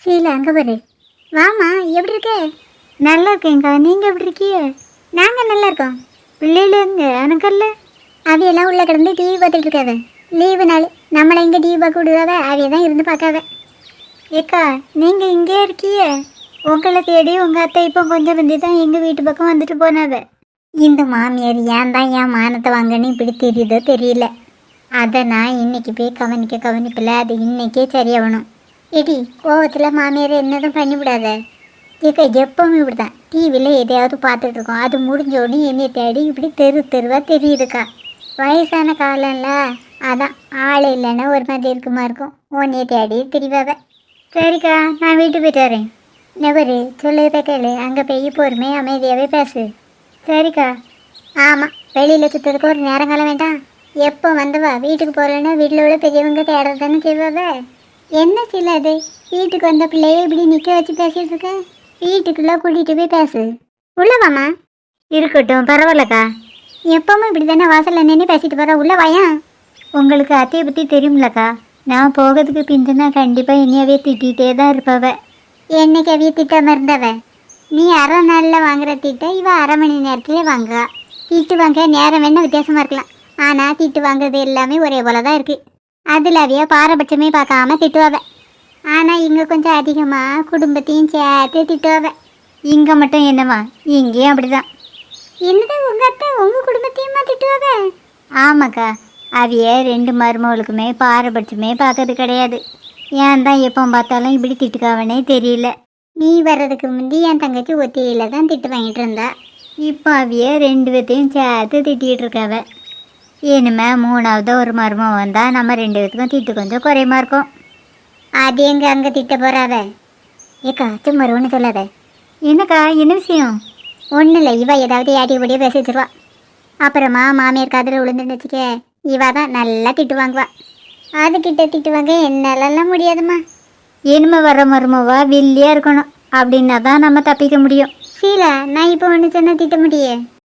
சீல அங்கே பாரு. வாமா, எப்படி இருக்க? நல்லா இருக்கேங்க்கா, நீங்கள் எப்படி இருக்கீங்க? நாங்கள் நல்லா இருக்கோம். பிள்ளைகள் எங்க எனக்கல்ல? அவையெல்லாம் உள்ளே கிடந்து டிவி பார்த்துட்டு இருக்காவ. லீவு நாள் நம்மளை இங்கே டிவி பார்க்க விடுவாவ, அவைய தான் இருந்து பார்க்காவ. ஏக்கா, நீங்கள் இங்கே இருக்கீங்க? உங்களை தேடி உங்கள் அத்தை இப்போ கொஞ்சம் வந்து தான் எங்கள் வீட்டு பக்கம் வந்துட்டு போனாவ. இந்த மாமியார் ஏன் தான் என் மானத்தை வாங்கன்னு இப்படி தெரியுதோ தெரியல. அதை நான் இன்னைக்கு போய் கவனிப்பில்ல, அது இன்னைக்கே சரியாகணும். ஏடி, கோவத்தில் மாமியார் என்னதும் பண்ணிவிடாத. ஏக்கா, எப்பவுமே இப்படி தான். டிவியில் எதையாவது பார்த்துட்டு இருக்கோம், அது முடிஞ்சோடனே என்னை தேடி இப்படி தெருவாக தெரியுதுக்கா. வயசான காலம்ல, அதான் ஆள் இல்லைன்னா ஒரு மாதிரி இருக்கும். உன்னையை தேடி திரிவாவ. சரிக்கா, நான் வீட்டுக்கு போயிட்டு வரேன். நெவரு சொல்லுறத கேளு, அங்கே போய் பொறுமை அமைதியாகவே பேசு. சரிக்கா. ஆமாம், வெளியில் சுற்றுறதுக்கு ஒரு நேரங்காலம் வேண்டாம். எப்போ வந்தவா வீட்டுக்கு போகலன்னா வீட்டில் உள்ள பெரியவங்க தேடுறதானே செய்வாவ. என்ன சில அது, வீட்டுக்கு வந்த பிள்ளைய இப்படி நிற்க வச்சு பேசிகிட்டு இருக்க. வீட்டுக்குள்ளே கூட்டிகிட்டு போய் பேசு. உள்ளவாம்மா. இருக்கட்டும், பரவாயில்லக்கா. எப்பவும் இப்படி தானே வாசலில் நின்று பேசிட்டு போகிற. உள்ள வாயா. உங்களுக்கு அத்தையை பற்றி தெரியுமில்லக்கா. நான் போகிறதுக்கு பிந்துனா கண்டிப்பாக இனியாவே திட்டிகிட்டே தான் இருப்பவ. என்னைக்கு அவைய திட்டாமல் இருந்தவ. நீ அரை நாளில் வாங்குற திட்ட இவ அரை மணி நேரத்துலேயே வாங்குவா. திட்டு வாங்க நேரம் வேணா வித்தியாசமாக இருக்கலாம், ஆனால் திட்டு வாங்குறது எல்லாமே ஒரே போல தான் இருக்குது. அதில் அவைய பாரபட்சமே பார்க்காம திட்டுவாவ. ஆனால் இங்கே கொஞ்சம் அதிகமாக குடும்பத்தையும் சேர்த்து திட்டுவாவ. இங்கே மட்டும் என்னம்மா, இங்கேயும் அப்படிதான். என்னது, உங்கள் அத்தை உங்கள் குடும்பத்தையுமா திட்டுவாவ? ஆமாக்கா, அவைய ரெண்டு மருமகளுக்குமே பாரபட்சமே பார்க்கறது கிடையாது. ஏன் தான் எப்போ பார்த்தாலும் இப்படி திட்டுக்காவனே தெரியல. நீ வர்றதுக்கு முந்தி என் தங்கச்சி ஒத்தியில் தான் திட்டு வாங்கிட்டு இருந்தா. இப்போ அவைய ரெண்டு பேர்த்தையும் சேர்த்து திட்டிகிட்டு இருக்காவ. இனிமே மூணாவது ஒரு மருமம் வந்தால் நம்ம ரெண்டு பேத்துக்கும் திட்டு கொஞ்சம் குறையமா இருக்கும். அது எங்கே அங்கே திட்ட போகிறாவ? ஏக்கா, சும்மா ஒன்று சொல்லாத. என்னக்கா, என்ன விஷயம்? ஒன்றும் இல்லை, இவ ஏதாவது ஏட்டி படியே பேசி வச்சிருவா. அப்புறமா மாமியார் காதில் விழுந்துன்னு வச்சுக்க, இவ தான் நல்லா திட்டு வாங்குவா. அதுக்கிட்ட திட்டு வாங்க என்னாலெல்லாம் முடியாதுமா. இனிமே வர மருமவா வில்லியாக இருக்கணும், அப்படின்னா தான் நம்ம தப்பிக்க முடியும். சீலா, நான் இப்போ ஒன்று சொன்னால் திட்ட முடியே.